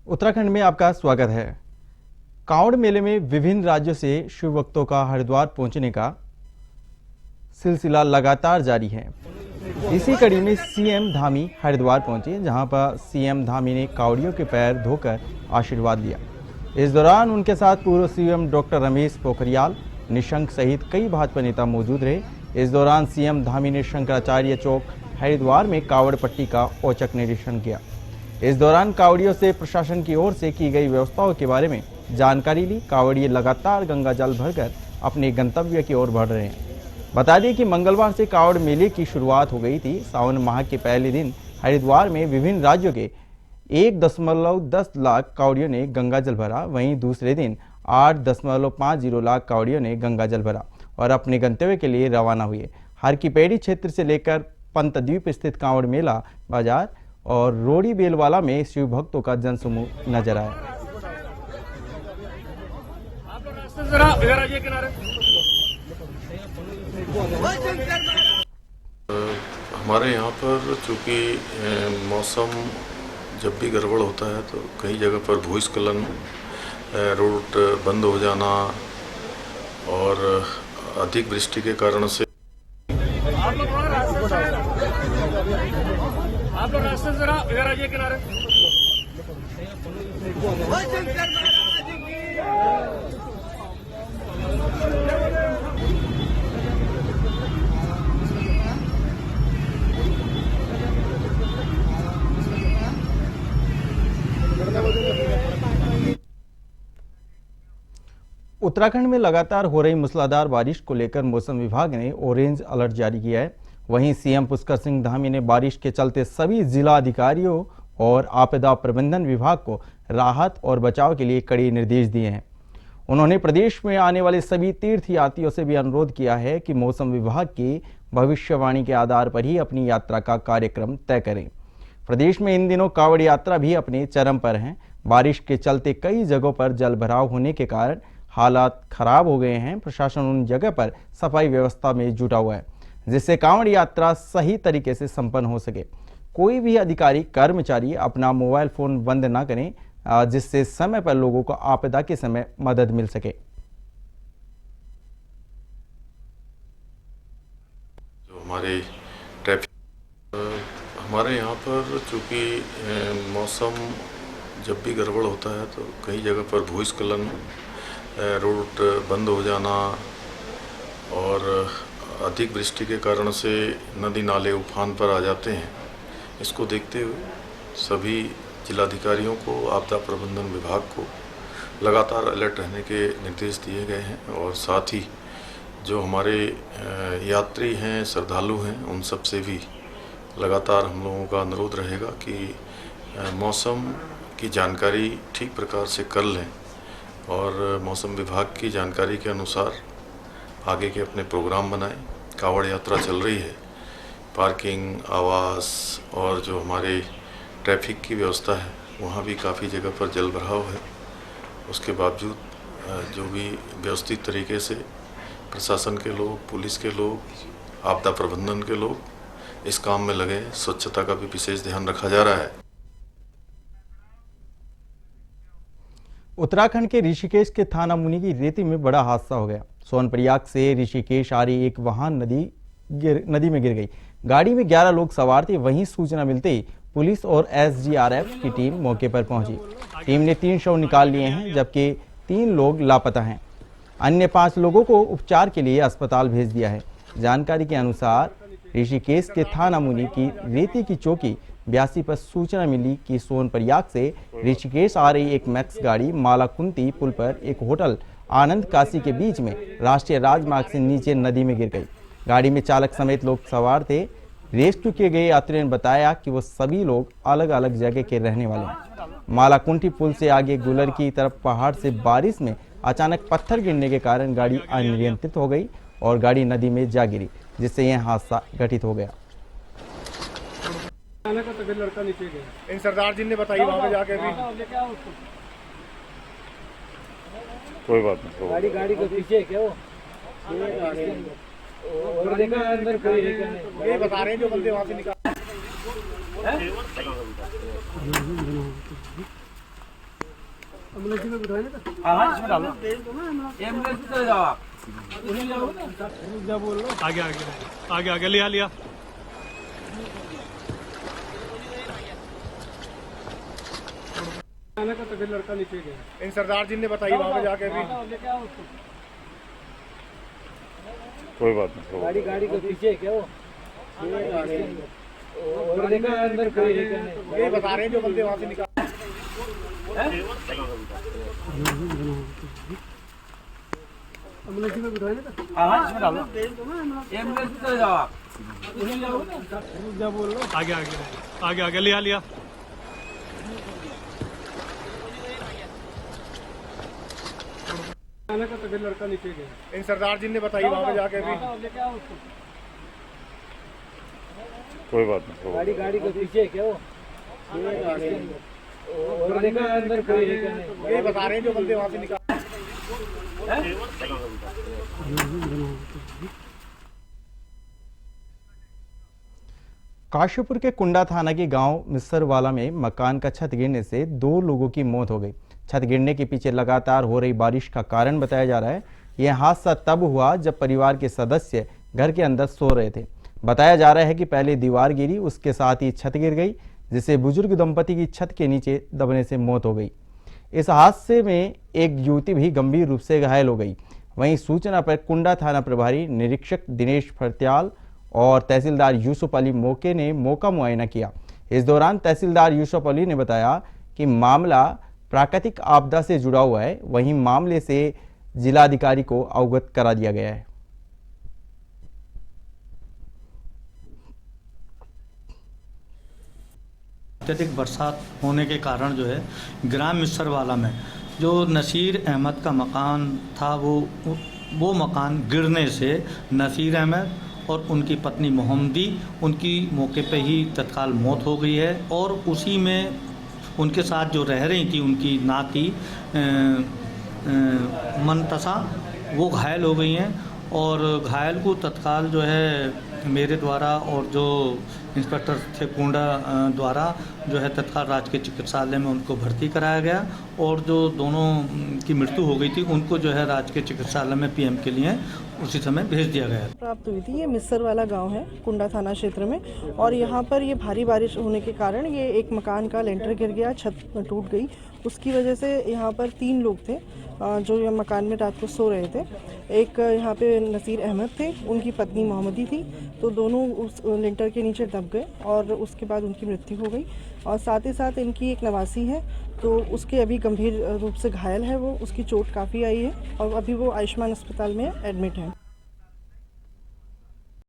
उत्तराखंड में आपका स्वागत है। कांवड़ मेले में विभिन्न राज्यों से शिव भक्तों का हरिद्वार पहुंचने का सिलसिला लगातार जारी है। इसी कड़ी में सीएम धामी हरिद्वार पहुंचे, जहां पर सीएम धामी ने कांवड़ियों के पैर धोकर आशीर्वाद लिया। इस दौरान उनके साथ पूर्व सीएम डॉक्टर रमेश पोखरियाल निशंक सहित कई भाजपा नेता मौजूद रहे। इस दौरान सीएम धामी ने शंकराचार्य चौक हरिद्वार में कांवड़ पट्टी का औचक निरीक्षण किया। इस दौरान कांवड़ियों से प्रशासन की ओर से की गई व्यवस्थाओं के बारे में जानकारी ली। कांवड़िए लगातार गंगा जल भरकर अपने गंतव्य की ओर बढ़ रहे हैं। बता दें कि मंगलवार से कांवड़ मेले की शुरुआत हो गई थी। सावन माह के पहले दिन हरिद्वार में विभिन्न राज्यों के 1.10 लाख कांवड़ियों ने गंगा जल भरा। वहीं दूसरे दिन 8.50 लाख कांवड़ियों ने गंगा जल भरा और अपने गंतव्य के लिए रवाना हुए। हर की पेड़ी क्षेत्र से लेकर पंतद्वीप स्थित कांवड़ मेला बाजार और रोड़ी बेलवाला में शिव भक्तों का जनसमूह नजर आया। हमारे यहाँ पर चूँकि मौसम जब भी गड़बड़ होता है तो कई जगह पर भूस्खलन, रोड बंद हो जाना और अधिक वृष्टि के कारण से आप लोग रास्ते से जरा इधर आइए किनारे। उत्तराखंड में लगातार हो रही मूसलाधार बारिश को लेकर मौसम विभाग ने ऑरेंज अलर्ट जारी किया है। वहीं सीएम पुष्कर सिंह धामी ने बारिश के चलते सभी जिला अधिकारियों और आपदा प्रबंधन विभाग को राहत और बचाव के लिए कड़े निर्देश दिए हैं। उन्होंने प्रदेश में आने वाले सभी तीर्थयात्रियों से भी अनुरोध किया है कि मौसम विभाग की भविष्यवाणी के आधार पर ही अपनी यात्रा का कार्यक्रम तय करें। प्रदेश में इन दिनों कांवड़ यात्रा भी अपने चरम पर है। बारिश के चलते कई जगहों पर जल भराव होने के कारण हालात खराब हो गए हैं। प्रशासन उन जगह पर सफाई व्यवस्था में जुटा हुआ है, जिससे कांवड़ यात्रा सही तरीके से संपन्न हो सके। कोई भी अधिकारी कर्मचारी अपना मोबाइल फोन बंद ना करें, जिससे समय पर लोगों को आपदा के समय मदद मिल सके। जो हमारे यहाँ पर चूँकि मौसम जब भी गड़बड़ होता है तो कई जगह पर भूस्खलन, रोड बंद हो जाना और अधिक वृष्टि के कारण से नदी नाले उफान पर आ जाते हैं। इसको देखते हुए सभी जिलाधिकारियों को, आपदा प्रबंधन विभाग को लगातार अलर्ट रहने के निर्देश दिए गए हैं और साथ ही जो हमारे यात्री हैं, श्रद्धालु हैं, उन सब से भी लगातार हम लोगों का अनुरोध रहेगा कि मौसम की जानकारी ठीक प्रकार से कर लें और मौसम विभाग की जानकारी के अनुसार आगे के अपने प्रोग्राम बनाएं। कांवड़ यात्रा चल रही है, पार्किंग, आवास और जो हमारे ट्रैफिक की व्यवस्था है वहाँ भी काफ़ी जगह पर जल भराव है। उसके बावजूद जो भी व्यवस्थित तरीके से प्रशासन के लोग, पुलिस के लोग, आपदा प्रबंधन के लोग इस काम में लगे। स्वच्छता का भी विशेष ध्यान रखा जा रहा है। उत्तराखंड के ऋषिकेश के थाना मुनि की रेती में बड़ा हादसा हो गया। सोनप्रयाग से ऋषिकेश आ रही एक वाहन नदी में गिर गई। गाड़ी में 11 लोग सवार थे। वहीं सूचना मिलते ही पुलिस और एसडीआरएफ की टीम मौके पर पहुंची। टीम ने 3 शव निकाल लिए हैं, जबकि 3 लोग लापता हैं। अन्य 5 लोगों को उपचार के लिए अस्पताल भेज दिया है। जानकारी के अनुसार ऋषिकेश के थाना मुनि की रेती की चौकी 82 पर सूचना मिली कि सोनप्रयाग से ऋषिकेश आ रही एक मैक्स गाड़ी मालाकुंती पुल पर एक होटल आनंद काशी के बीच में राष्ट्रीय राजमार्ग से नीचे नदी में गिर गई। गाड़ी में चालक समेत लोग सवार थे। रेस्क्यू किए गए यात्रियों ने बताया कि वो सभी लोग अलग अलग जगह के रहने वाले हैं। मालाकुंटी पुल से आगे गुलर की तरफ पहाड़ से बारिश में अचानक पत्थर गिरने के कारण गाड़ी अनियंत्रित हो गई और गाड़ी नदी में जा गिरी, जिससे यह हादसा घटित हो गया। लड़का नीचे गया। इन सरदार जी ने बताई वहाँ पे जाके भी कोई बात नहीं। गाड़ी के पीछे क्या वो और देखा अंदर कोई नहीं। ये बता रहे हैं जो बंदे वहाँ से निकाल आगे आगे आगे आगे लिया लिया तो फिर लड़का नीचे गया। इन सरदार जी ने बताई वहाँ पे जाके भी कोई बात नहीं। गाड़ी के पीछे क्या वो और देखा अंदर कोई नहीं। ये बता रहे हैं जो बंदे वहाँ से निकाल एम्बुलेंस में बिठाए ना। हाँ इसमें डालो एम्बुलेंस में चले जाओ आप बोल लो आगे आगे आगे आगे लिया लिया तो फिर लड़का नीचे गया। इन सरदार जी ने बताई वहाँ पे जाके भी कोई बात नहीं। गाड़ी के पीछे क्या वो और देखा अंदर कोई नहीं। ये बता रहे हैं जो बंदे वहाँ से निकाल काशीपुर के कुंडा थाना के गांव मिस्सरवाला में मकान का छत गिरने से 2 लोगों की मौत हो गई। छत गिरने के पीछे लगातार हो रही बारिश का कारण बताया जा रहा है। यह हादसा तब हुआ जब परिवार के सदस्य घर के अंदर सो रहे थे। बताया जा रहा है कि पहले दीवार गिरी, उसके साथ ही छत गिर गई, जिससे बुजुर्ग दंपति की छत के नीचे दबने से मौत हो गई। इस हादसे में एक युवती भी गंभीर रूप से घायल हो गई। वहीं सूचना पर कुंडा थाना प्रभारी निरीक्षक दिनेश फरत्याल और तहसीलदार यूसुफ अली ने मौका मुआयना किया। इस दौरान तहसीलदार यूसुफ अली ने बताया कि मामला प्राकृतिक आपदा से जुड़ा हुआ है। वहीं मामले से जिलाधिकारी को अवगत करा दिया गया है। अत्यधिक बरसात होने के कारण जो है ग्राम मिस्सरवाला में जो नसीर अहमद का मकान था वो मकान गिरने से नसीर अहमद और उनकी पत्नी मोहम्मदी उनकी मौके पे ही तत्काल मौत हो गई है। और उसी में उनके साथ जो रह रही थी उनकी नाती मनतसा वो घायल हो गई हैं। और घायल को तत्काल जो है मेरे द्वारा और जो इंस्पेक्टर थे कुंडा द्वारा जो है तत्काल राजकीय चिकित्सालय में उनको भर्ती कराया गया। और जो दोनों की मृत्यु हो गई थी उनको जो है राजकीय चिकित्सालय में पीएम के लिए उसी समय भेज दिया गया। प्राप्त हुई थी। ये मिस्सरवाला गांव है कुंडा थाना क्षेत्र में और यहाँ पर ये भारी बारिश होने के कारण ये एक मकान का लेंटर गिर गया, छत टूट गई। उसकी वजह से यहाँ पर 3 लोग थे जो ये मकान में रात को सो रहे थे। एक यहाँ पे नसीर अहमद थे, उनकी पत्नी मोहम्मदी थी, तो दोनों उस लेंटर के नीचे दब गए और उसके बाद उनकी मृत्यु हो गई। और साथ ही साथ इनकी एक नवासी है तो उसके अभी गंभीर रूप से घायल है वो, उसकी चोट काफ़ी आई है और अभी वो आयुष्मान अस्पताल में एडमिट है।